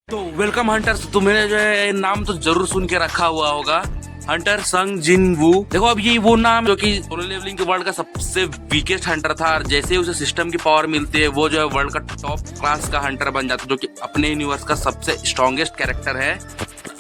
तो welcome hunters, तुम्हें जो है नाम तो जरूर सुन के रखा हुआ होगा, हंटर संग जिन वू। देखो अब ये वो नाम जो कि सोलो लेवलिंग के वर्ल्ड का सबसे वीकेस्ट हंटर था, और जैसे ही उसे सिस्टम की पावर मिलती है वो जो है वर्ल्ड का टॉप क्लास का हंटर बन जाता है, जो कि अपने यूनिवर्स का सबसे स्ट्रॉन्गेस्ट कैरेक्टर है।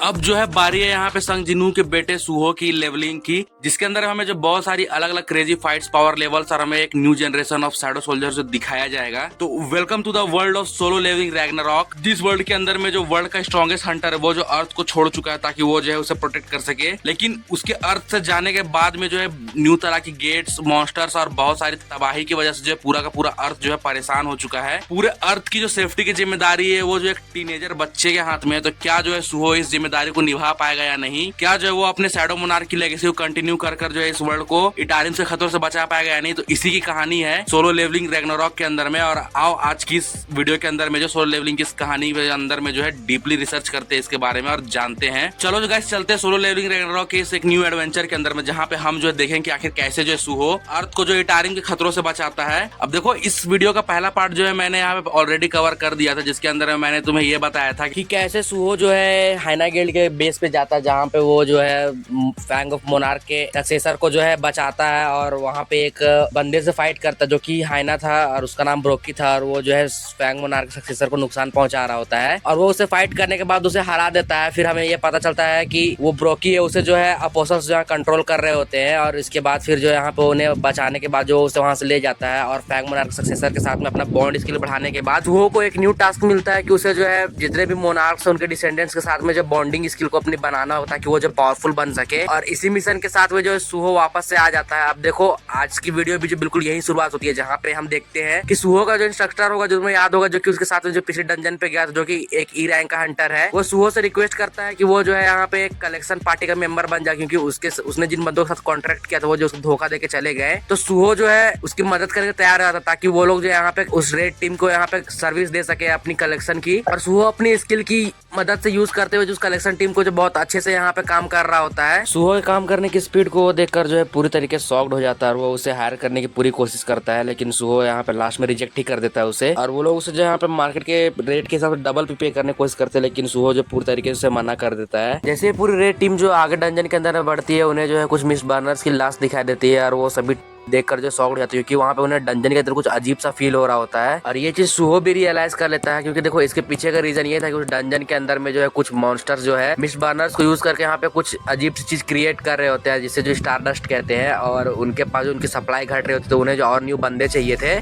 अब जो है बारी है यहाँ पे संग जिनू के बेटे सुहो की लेवलिंग की, जिसके अंदर हमें जो बहुत सारी अलग अलग क्रेजी फाइट्स, पावर लेवल्स और हमें एक new generation of shadow soldier जो दिखाया जाएगा। तो welcome to the world of solo leveling Ragnarok. जिस वर्ल्ड के अंदर में जो वर्ल्ड का स्ट्रॉन्गेस्ट हंटर है वो जो अर्थ को छोड़ चुका है ताकि वो जो है उसे प्रोटेक्ट कर सके, लेकिन उसके अर्थ से जाने के बाद में जो है न्यू तरह की गेट्स, मॉन्स्टर्स और बहुत सारी तबाही की वजह से जो है पूरा का पूरा अर्थ जो है परेशान हो चुका है। पूरे अर्थ की जो सेफ्टी की जिम्मेदारी है वो जो एक टीनेजर बच्चे के हाथ में है। तो क्या जो है सुहो इस जिम्मेदारी को निभा पाएगा या नहीं? क्या जो है वो अपने शैडो मोनार्क की लेगेसी को कंटिन्यू कर जो है इस वर्ल्ड को इटारियन से खतरों से बचा पाएगा या नहीं? तो इसी की कहानी है सोलो लेवलिंग रैग्नारॉक के अंदर में। और आओ आज की इस वीडियो के अंदर में जो सोलो लेवलिंग की इस कहानी के अंदर में जो है डीपली रिसर्च करते हैं इसके बारे में और जानते हैं। चलो जो गाइस चलते हैं सोलो लेवलिंग रैग्नारॉक के इस एक न्यू एडवेंचर के अंदर में, जहाँ पे हम जो है देखेंगे कि आखिर कैसे जो है सुहो अर्थ को जो इटारिन के खतरों से बचाता है। अब देखो इस वीडियो का पहला पार्ट जो है मैंने यहाँ पे ऑलरेडी कवर कर दिया था, जिसके अंदर मैंने तुम्हें ये बताया था कि कैसे सुहो जो है हाइना गिल्ड के बेस पे जाता है, जहाँ पे वो जो है फैंग ऑफ मोनार्क के सक्सेसर को जो है बचाता है, और वहाँ पे एक बंदे से फाइट करता है जो कि हाइना था और उसका नाम ब्रोकी था, और वो जो है फैंग मोनार्क के सक्सेसर को नुकसान पहुंचा रहा होता है, और वो उसे फाइट करने के बाद उसे हरा देता है। फिर हमें ये पता चलता है कि वो ब्रोकी है, उसे जो है अपोसल्स जो है कंट्रोल कर रहे होते हैं, और इसके बाद फिर जो यहाँ पे उन्हें बचाने के बाद जो उसे वहां से ले जाता है, और फैंग मोनार्क सक्सेसर के साथ में अपना बॉन्ड स्किल बढ़ाने के बाद वो को एक न्यू टास्क मिलता है कि उसे जो है जितने भी मोनार्क्स उनके डिसेंडेंट्स के साथ में जो बॉन्डिंग स्किल को अपनी बनाना होता है कि वो जो पावरफुल बन सके, और इसी मिशन के साथ में जो है सुहो वापस से आ जाता है। अब देखो आज की वीडियो भी जो बिल्कुल यही शुरुआत होती है, जहाँ पे हम देखते हैं कि सुहो का जो इंस्ट्रक्टर होगा, जो तुम्हें याद होगा, जो कि उसके साथ में जो पिछले डंजन पे गया था, जो कि एक ई रैंक का हंटर है, वो सुहो से रिक्वेस्ट करता है कि वो जो है यहाँ पे एक कलेक्शन पार्टी का मेंबर बन जाए, क्योंकि उसने जिन बंदों के साथ कॉन्ट्रैक्ट किया था वो जो उसको धोखा देके चले गए। तो सुहो जो है उसकी मदद करके तैयार रहता ताकि वो लोग जो यहाँ पे उस रेड टीम को यहाँ पे सर्विस दे सके अपनी कलेक्शन की, और सुहो अपनी स्किल की मदद से यूज करते हुए जो उस कलेक्शन टीम को जो बहुत अच्छे से यहाँ पे काम कर रहा होता है। सुहो काम करने की स्पीड को देखकर जो है पूरी तरीके से शॉक्ड हो जाता है, और वो उसे हायर करने की पूरी कोशिश करता है, लेकिन सुहो यहाँ पे लास्ट में रिजेक्ट ही कर देता है उसे, और वो लोग उसे जो यहाँ पे मार्केट के रेट के हिसाब से डबल पे करने की कोशिश करते हैं, लेकिन सुहो जो पूरी तरीके से मना कर देता है। जैसे पूरी रेड टीम जो आगे डंजन के अंदर बढ़ती है, उन्हें जो है कुछ मिस बर्नर्स की लाश दिखाई देती है, और वो सभी देखकर जो शॉक्ड हो जाती है, क्योंकि वहाँ पे उन्हें डंजन के अंदर कुछ अजीब सा फील हो रहा होता है, और ये चीज सुहो भी रियलाइज कर लेता है, क्योंकि देखो इसके पीछे का रीजन ये था कि उस डंजन के अंदर में जो है कुछ मॉन्स्टर्स जो है मिस बर्नर्स को यूज करके यहाँ पे कुछ अजीब सी चीज क्रिएट कर रहे होते हैं, जिसे जो स्टारडस्ट कहते हैं, और उनके पास जो उनकी सप्लाई घट रही होती है, तो उन्हें जो और न्यू बंदे चाहिए थे,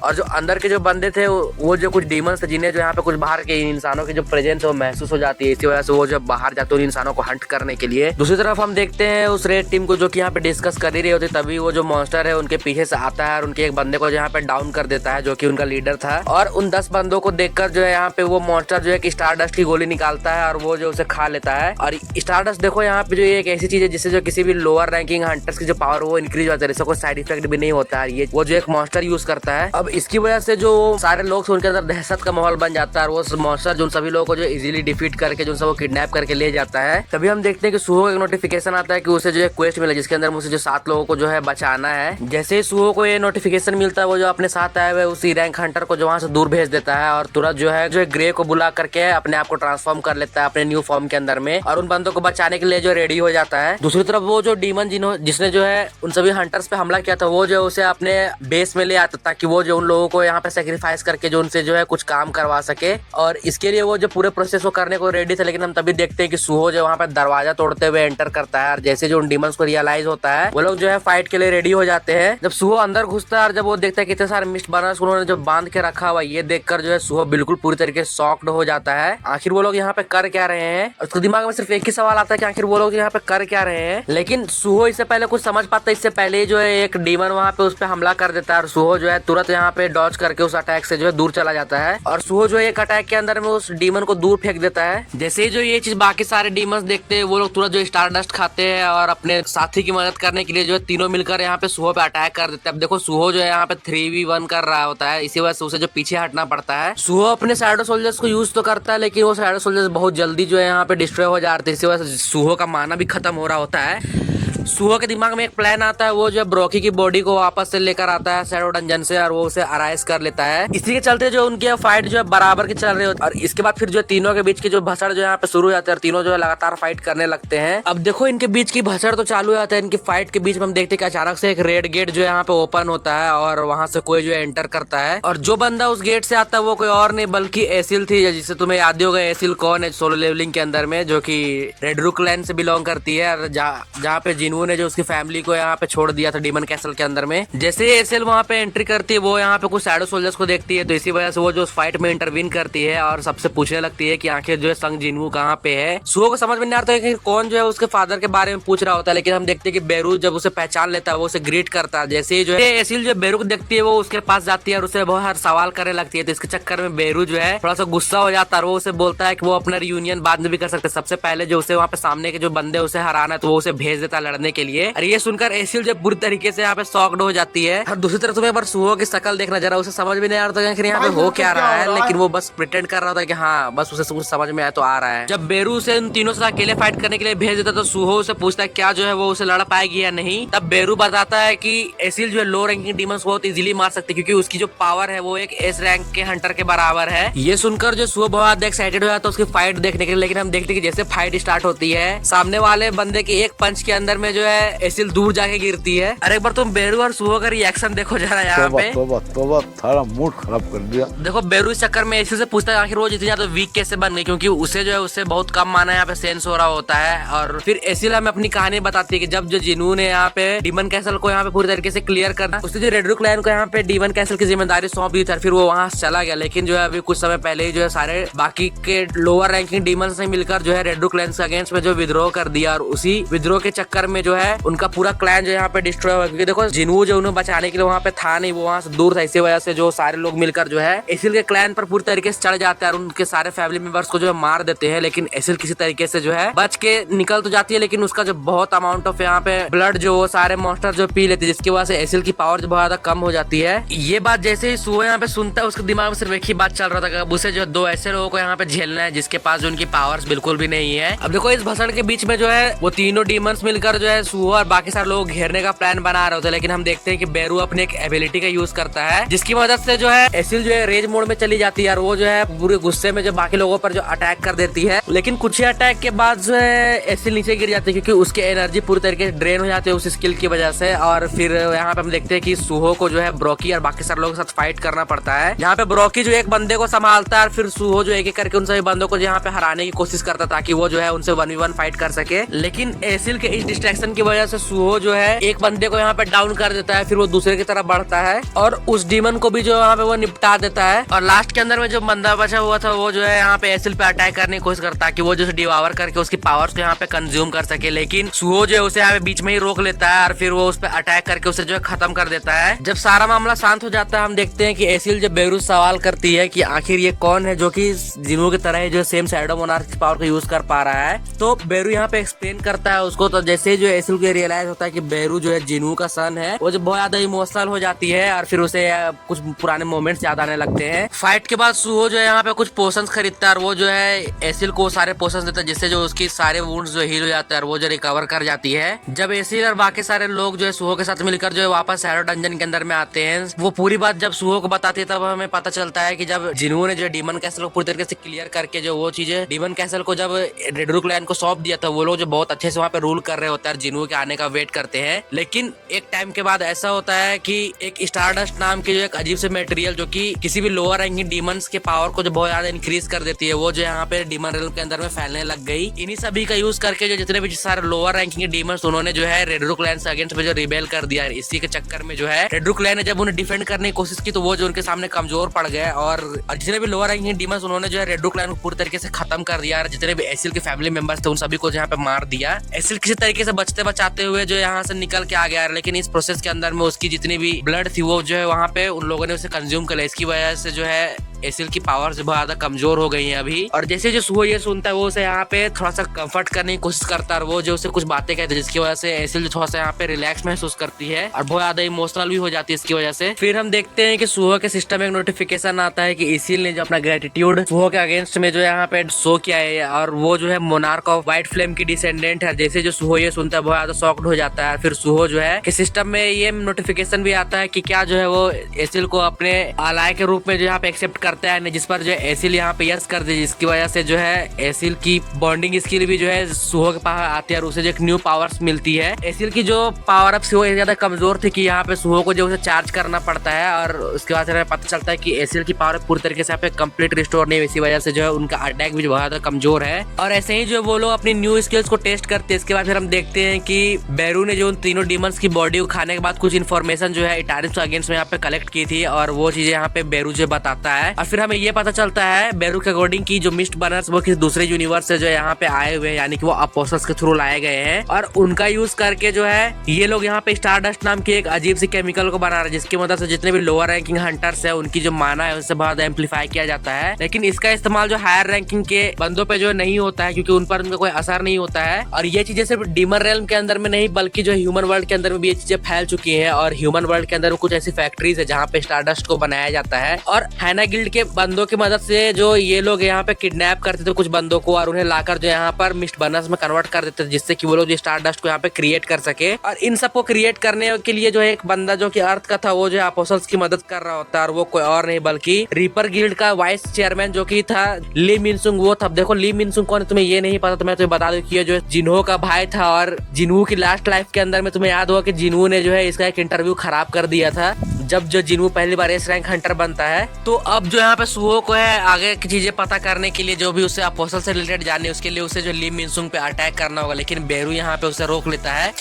और जो अंदर के जो बंदे थे वो जो कुछ डीमंस थे, जिन्हें जो यहाँ पे कुछ बाहर के इंसानों की जो प्रेजेंस है वो महसूस हो जाती है, इसी वजह से वो जो बाहर जाते हैं उन इंसानों को हंट करने के लिए। दूसरी तरफ हम देखते हैं उस रेड टीम को जो कि यहाँ पे डिस्कस कर ही रही होती, तभी वो जो मॉन्स्टर है उनके पीछे से आता है और उनके एक बंदे को यहाँ पे डाउन कर देता है, जो कि उनका लीडर था, और उन 10 बंदों को देखकर जो है यहाँ पे वो मॉन्स्टर जो है स्टारडस्ट की गोली निकालता है, और वो जो उसे खा लेता है। और स्टारडस्ट देखो यहाँ पे जो एक ऐसी चीज है जिससे जो किसी भी लोअर रैंकिंग हंटर्स की जो पावर वो इंक्रीज होता है, इससे कोई साइड इफेक्ट भी नहीं होता है, ये वो जो एक मॉन्स्टर यूज करता है। अब इसकी वजह से जो सारे लोग उनके अंदर दहशत का माहौल बन जाता है, और वो मॉन्स्टर जो सभी लोगों को जो इजीली डिफीट करके जो सबको किडनैप करके ले जाता है। तभी हम देखते हैं कि सुहो एक नोटिफिकेशन आता है कि उसे जो है क्वेस्ट मिला, जिसके अंदर मुझे जो 7 लोगों को जो है बचाना है। जैसे ही सुहो को ये नोटिफिकेशन मिलता है, वो जो अपने साथ आए हुए उसी रैंक हंटर को जो वहां से दूर भेज देता है, और तुरंत जो है ग्रे को बुला करके अपने आप को ट्रांसफॉर्म कर लेता है अपने न्यू फॉर्म के अंदर में, और उन बंदों को बचाने के लिए जो रेडी हो जाता है। दूसरी तरफ वो जो डीमन जिसने जो है उन सभी हंटर्स पे हमला किया था, वो जो उसे अपने बेस में ले आता ताकि वो जो उन लोगों को यहाँ पे सेक्रीफाइस करके जो उनसे जो है कुछ काम करवा सके, और इसके लिए वो जो पूरे प्रोसेस को करने को रेडी थे। लेकिन हम तभी देखते हैं कि सुहो जो वहाँ पे दरवाजा तोड़ते हुए एंटर करता है, और जैसे जो उन डीमंस को रियलाइज होता है, वो लोग जो है फाइट के लिए रेडी हो जाते हैं। जब सुहो अंदर घुसता है और जब वो देखता है कितने सारे मिस्ट बर्नर्स उन्होंने जो बांध के रखा हुआ, ये देखकर जो है सुहो बिल्कुल पूरी तरीके से शॉक्ड हो जाता है। आखिर वो लोग यहाँ पे कर क्या रहे हैं? उसके दिमाग में सिर्फ एक ही सवाल आता है कि आखिर वो लोग यहाँ पे कर क्या रहे हैं। लेकिन सुहो इससे पहले कुछ समझ पाता है, इससे पहले जो है एक डीमन वहाँ पे उस पर हमला कर देता है, और सुहो जो है तुरंत यहाँ पे डॉज करके उस अटैक से जो है दूर चला जाता है, और सुहो जो एक अटैक के अंदर में उस डीमन को दूर फेंक देता है। जैसे ही जो ये चीज बाकी सारे डीमंस देखते हैं, वो लोग तुरंत जो स्टारडस्ट खाते हैं, और अपने साथी की मदद करने के लिए जो है तीनों मिलकर यहाँ पे सुहो पे अटैक कर देते हैं। अब देखो सुहो जो है यहाँ पे 3v1 कर रहा होता है, इसी वजह से उसे जो पीछे हटना पड़ता है। सुहो अपने शैडो सोल्जर्स को यूज तो करता है, लेकिन वो शैडो सोल्जर्स बहुत जल्दी जो है यहाँ पे डिस्ट्रॉय हो जाते हैं, इसी वजह से सुहो का माना भी खत्म हो रहा होता है। सुहो के दिमाग में एक प्लान आता है, वो जो ब्रोकी की बॉडी को वापस से लेकर आता है शैडो डंजन से और वो उसे अराइज कर लेता है। इसी के चलते जो उनकी फाइट जो है बराबर की चल रही होती है और इसके बाद फिर जो तीनों के बीच की जो भसड़ जो यहाँ पे शुरू हो जाती है और तीनों जो है लगातार फाइट करने लगते हैं। अब देखो इनके बीच की भसड़ तो चालू हो जाता है, इनकी फाइट के बीच में हम देखते हैं कि अचानक से एक रेड गेट जो है यहाँ पे ओपन होता है और वहां से कोई जो है एंटर करता है और जो बंदा उस गेट से आता है वो कोई और नहीं बल्कि एसिल थी, जिसे तुम्हें याद ही होगा एसिल कौन है सोलो लेवलिंग के अंदर में, जो की रेड रूक क्लैन से बिलोंग करती है और जहाँ पे जिन्हू ने जो उसकी फैमिली को यहाँ पे छोड़ दिया था डीमन कैसल के अंदर में। जैसे ही एसिल वहाँ पे एंट्री करती है वो यहाँ पे कुछ शैडो सोल्जर्स को देखती है, तो इसी वजह से वो जो उस फाइट में इंटरवीन करती है और सबसे पूछने लगती है कि आखिर जो है संग जिन्हू कहाँ पे है। सुहो को समझ में नहीं आता है कि कौन जो है उसके फादर के बारे में पूछ रहा होता है, लेकिन हम देखते हैं कि बेरू जब उसे पहचान लेता है वो उसे ग्रीट करता है। जैसे ही जो है एसिल जो बेरू को देखती है वो उसके पास जाती है और उसे बहुत हर सवाल करने लगती है, तो इसके चक्कर में बेरू जो है थोड़ा सा गुस्सा हो जाता है और वो उसे बोलता है कि वो अपना रियूनियन बाद में भी कर सकते हैं, सबसे पहले जो उसे वहाँ पे सामने के जो बंदे उसे हराना है तो वो उसे भेज देता है लड़ने के लिए। और ये सुनकर एसिल जब बुरी तरीके से यहाँ पे शॉक्ड हो जाती है। और दूसरी तरफ तुम्हें एक बार सुहो की शक्ल देखना, जरा उसे समझ में नहीं आ रहा था यहाँ पे हो क्या रहा है, लेकिन वो बस प्रिटेंड कर रहा था कि हाँ बस उसे कुछ समझ में आया तो आ रहा है। जब बेरू उसे उन तीनों से अकेले फाइट करने के लिए भेज देता तो सुहो उसे पूछता है क्या जो है वो उसे लड़ पाएगी या नहीं। तब बेरू बताता है कि एसिल जो है लो रैंकिंग डीमंस बहुत इजीली मार सकती है क्योंकि उसकी जो पावर है वो एक एस रैंक के हंटर के बराबर है। ये सुनकर जो सुहो बहुत एक्साइटेड हो जाता है उसकी फाइट देखने के लिए, लेकिन हम देखते हैं कि जैसे फाइट स्टार्ट होती है सामने वाले बंदे के एक पंच के अंदर में जो है एसिल दूर जाके गिरती है। अरे एक बार तुम बेरू और सुहो का रिएक्शन देखो जरा यहाँ पे। तोबा थारा मूड खराब कर दिया। देखो बेरू इस चक्कर में एसिल से पूछता है आखिर वो इतनी ज्यादा वीक कैसे बन गई, क्योंकि उसे जो है उससे बहुत कम माना यहाँ पे सेंस हो रहा होता है। और फिर एसिल हमें अपनी कहानी बताती है कि जब जो जिन्हू ने यहाँ पे डीमन कैसल को यहाँ पे पूरी तरीके से क्लियर करना, उसने जो रेड रूक क्लैन को यहाँ पे डीमन कैसल की जिम्मेदारी सौंप दी थी, फिर वो वहाँ चला गया। लेकिन जो है अभी कुछ समय पहले ही जो है सारे बाकी के लोअर रैंकिंग डीमन से मिलकर जो है रेड रूक क्लैन के अगेंस्ट में जो विद्रोह कर दिया और उसी विद्रोह के चक्कर में जो है उनका पूरा क्लैन जो यहाँ पे डिस्ट्रॉय हुआ। क्योंकि देखो जिन्हू जो उन्हें बचाने के लिए वहाँ पे था नहीं, वो वहाँ से दूर था, इसी वजह से जो सारे लोग मिलकर जो है एसिल के क्लैन पर पूरी तरीके से चढ़ जाते हैं और उनके सारे फैमिली मेंबर्स को जो है मार देते हैं। लेकिन एसिल किसी तरीके से जो है बच के निकल तो जाती है, लेकिन उसका जो बहुत अमाउंट ऑफ यहाँ पे ब्लड जो वो सारे मॉन्स्टर जो पी लेते हैं, जिसकी वजह से एसिल की पावर जो बहुत ज्यादा कम हो जाती है। ये बात जैसे ही सुहो यहाँ पे सुनता है उसके दिमाग में सिर्फ एक ही बात चल रहा था कि उसे जो दो ऐसे लोगों को यहाँ पे झेलना है जिसके पास जो उनकी पावर्स बिल्कुल भी नहीं है। अब देखो इस भसड़ के बीच में जो है वो तीनों डीमंस मिलकर जो है सुहो और बाकी सारे लोग घेरने का प्लान बना रहे होते हैं, लेकिन हम देखते हैं कि बेरू अपने एक एबिलिटी का यूज करता है जिसकी मदद से जो है एसिल जो है रेज मोड में चली जाती है और वो जो है पूरे गुस्से में जो बाकी लोगों पर जो अटैक कर देती है। लेकिन कुछ ही अटैक के बाद जो है एसिल नीचे गिर जाती है क्योंकि उसकी एनर्जी पूरी तरीके से ड्रेन हो जाती है उस स्किल की वजह से। और फिर यहाँ पे हम देखते हैं कि सुहो को जो है ब्रोकी और बाकी सारे लोगों के साथ फाइट करना पड़ता है, जहाँ पे ब्रोकी जो एक बंदे को संभालता है और फिर सुहो जो एक एक करके उन सभी बंदों को यहाँ पे हराने की कोशिश करता ताकि वो जो है उनसे 1v1 फाइट कर सके। लेकिन एसिल के इस डिस्ट्रैक्शन की वजह से सुहो जो है एक बंदे को यहाँ पे डाउन कर देता है, फिर वो दूसरे की तरफ बढ़ता है और उस डीमन को भी जो यहाँ पे वो निपटा देता है। और लास्ट के अंदर में जो बंदा बचा हुआ था वो जो है यहाँ पे एसिल पे अटैक करने की कोशिश करता है कि वो जो डिवावर करके उसकी पावर्स को यहाँ पे कंज्यूम कर सके, लेकिन सुहो जो है उसे यहाँ पे बीच में ही रोक लेता है और फिर वो उस पर अटैक करके उसे जो है खत्म कर देता है। जब सारा मामला शांत हो जाता है हम देखते हैं कि एसिल जब बेरू सवाल करती है कि आखिर ये कौन है जो कि जिन्हों की तरह जो सेम शैडो मोनार्क की पावर को यूज कर पा रहा है, तो बेरू यहाँ पे एक्सप्लेन करता है उसको। तो जैसे जो एसिल को रियलाइज होता है कि बेरू जो है जिन्हू का सन है, वो जो बहुत ज्यादा इमोशनल हो जाती है और फिर उसे कुछ पुराने मोमेंट्स याद आने लगते हैं। फाइट के बाद सुहो जो है यहाँ पे कुछ पोशंस खरीदता है और वो जो है एसिल को सारे पोशंस देता है जिससे जो उसकी सारे वुंड्स जो हील हो जाते हैं और वो जो रिकवर कर जाती है। जब एसिल और बाकी सारे लोग जो है सुहो के साथ मिलकर जो है वापस शैडो डंजन के अंदर में आते हैं, वो पूरी बात जब सुहो को बताती है तब हमें पता चलता है कि जब जिन्हू ने जो डीमन कैसल को पूरी तरीके से क्लियर करके जो वो चीजें डीमन कैसल को जब रेड रूक क्लैन को सौंप दिया था, वो लोग जो बहुत अच्छे से वहाँ पे रूल कर रहे होते हैं, जिन्हू के आने का वेट करते हैं। लेकिन एक टाइम के बाद ऐसा होता है कि एक स्टारडस्ट नाम की जो एक अजीब से मटेरियल जो कि किसी भी लोअर रैंकिंग डीमंस के पावर को जो बहुत ज्यादा इंक्रीज कर देती है, वो जो यहाँ पे डीमन रेलम के अंदर में फैलने लग गई। इन्हीं सभी का यूज करके जो जितने भी सारे लोअर रैंकिंग डीमंस उन्होंने जो है रेड रूक क्लैन से अगेंस्ट में जो रिबेल कर दिया। इसी के चक्कर में जो है रेड रूक क्लैन ने जब उन्हें डिफेंड करने की कोशिश की तो वो जो उनके सामने कमजोर पड़ गए और जितने भी लोअर रैंकिंग डीमंस उन्होंने जो है रेड रूक क्लैन को पूरी तरीके से खत्म कर दिया। जितने भी एसिल के फैमिली मेंबर्स थे उन सभी को यहाँ पे मार दिया। एसिल किसी तरीके से बचते बचाते हुए जो यहाँ से निकल के आ गया, लेकिन इस प्रोसेस के अंदर में उसकी जितनी भी ब्लड थी वो जो है वहाँ पे उन लोगों ने उसे कंज्यूम कर लिया। इसकी वजह से जो है एसिल की पावर बहुत ज्यादा कमजोर हो गई है अभी। और जैसे जो सुहो ये सुनता है वो उसे यहाँ पे थोड़ा सा कंफर्ट करने की कोशिश करता है और वो जो उसे कुछ बातें कहते हैं जिसकी वजह से एसिल थोड़ा सा यहाँ पे रिलैक्स महसूस करती है और बहुत ज्यादा इमोशनल भी हो जाती है इसकी वजह से। फिर हम देखते हैं कि सुहो के सिस्टम में एक नोटिफिकेशन आता है कि एसिल ने जो अपना ग्रेटिट्यूड सुहो के अगेंस्ट में जो है यहाँ पे शो किया है और वो जो है मोनार्क ऑफ व्हाइट फ्लेम की डिसेंडेंट है। जैसे जो सुहो ये सुनता है बहुत ज्यादा शॉक्ड हो जाता है। फिर सुहो जो है कि सिस्टम में ये नोटिफिकेशन भी आता है कि क्या जो है वो एसिल को अपने अलाय के रूप में जो यहाँ पे एक्सेप्ट करता है, जिस पर जो है एसिल यहाँ पे यस कर दे, जिसकी वजह से जो है एसिल की बॉन्डिंग स्किल भी जो है सुहो के पास आती है और उसे जो एक न्यू पावर्स मिलती है। एसिल की जो पावर अप वो ज्यादा कमजोर थी कि यहाँ पे सुहो को जो उसे चार्ज करना पड़ता है और उसके बाद पता चलता है कि एसिल की पावर पूरी तरीके से यहाँ पे कंप्लीट रिस्टोर नहीं, इसी वजह से जो है उनका अटैक भी बहुत ज्यादा कमजोर है। और ऐसे ही जो वो लोग अपनी न्यू स्किल्स को टेस्ट करते हैं। इसके बाद फिर हम देखते हैं कि बेरू ने जो उन तीनों डीमंस की बॉडी को खाने के बाद कुछ इन्फॉर्मेशन जो है इटारिम्स अगेंस्ट में यहाँ पे कलेक्ट की थी और वो चीजें यहाँ पे बेरू जो बताता है। और फिर हमें ये पता चलता है बेरू के अकॉर्डिंग की जो मिस्ट बर्नर्स वो किसी दूसरे यूनिवर्स से जो है यहाँ पे आए हुए हैं, यानी कि वो अपोस्टल्स के थ्रू लाए गए हैं और उनका यूज करके जो है ये लोग यहाँ पे स्टारडस्ट नाम की एक अजीब सी केमिकल को बना रहे हैं, जिसकी मदद से जितने भी लोअर रैंकिंग हंटर्स है उनकी जो माना है उससे बहुत एम्पलीफाई किया जाता है। लेकिन इसका इस्तेमाल जो हायर रैंकिंग के बंदों पे जो नहीं होता है क्योंकि उन पर उनका कोई असर नहीं होता है। और ये चीजें सिर्फ डीमन रेल्म के अंदर में नहीं बल्कि जो ह्यूमन वर्ल्ड के अंदर में भी ये चीजें फैल चुकी है और ह्यूमन वर्ल्ड के अंदर में कुछ ऐसी फैक्ट्रीज है जहाँ पे स्टारडस्ट को बनाया जाता है और हैना गिल्ड के बंदों की मदद से जो ये लोग यहाँ पे किडनैप करते थे कुछ बंदों को और उन्हें लाकर जो यहाँ पर मिस्ट बर्नर्स में कन्वर्ट कर देते थे, जिससे कि वो लोग स्टारडस्ट को यहाँ पे क्रिएट कर सके। और इन सबको क्रिएट करने के लिए जो है एक बंदा जो कि अर्थ का था वो जो अपोस्टल्स की मदद कर रहा होता है और वो कोई और नहीं बल्कि रीपर गिल्ड का वाइस चेयरमैन जो कि था ली मिनसुंग वो था। देखो ली मिनसुंग कौन है तुम्हें ये नहीं पता तो मैं तुम्हें बता दूं कि ये जो है जिन्हो का भाई था और जिन्हू की लास्ट लाइफ के अंदर में तुम्हें याद होगा कि जिन्हू ने जो है इसका एक इंटरव्यू खराब कर दिया था जब जो जिन्हू पहली बार एस रैंक हंटर बनता है। तो अब जो यहाँ पे सुहो को है आगे की चीजें पता करने के लिए जो भी उसे अपोस्टल से रिलेटेड जानने उसके लिए उसे जो ली मिनसुंग पे अटैक करना होगा, लेकिन बेरू यहाँ पे उसे रोक लेता है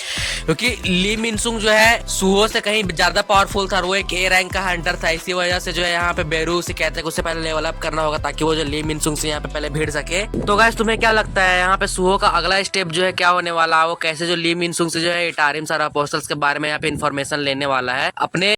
क्योंकि ली मिनसुंग जो है सुहो से कहीं ज्यादा पावरफुल था और वो एक ए रैंक का हंटर था। इसी वजह से जो है यहाँ पे बेरू उसे कहते हैं कि उससे पहले लेवल अप करना होगा ताकि वो जो ली मिनसुंग से यहाँ पे पहले भिड़ सके। तो गाइस तुम्हें क्या लगता है यहाँ पे सुहो का अगला स्टेप जो है क्या होने वाला है, वो कैसे जो ली मिनसुंग से जो है इटारिम्स और अपोस्टल्स के बारे में यहाँ पे इन्फॉर्मेशन लेने वाला है अपने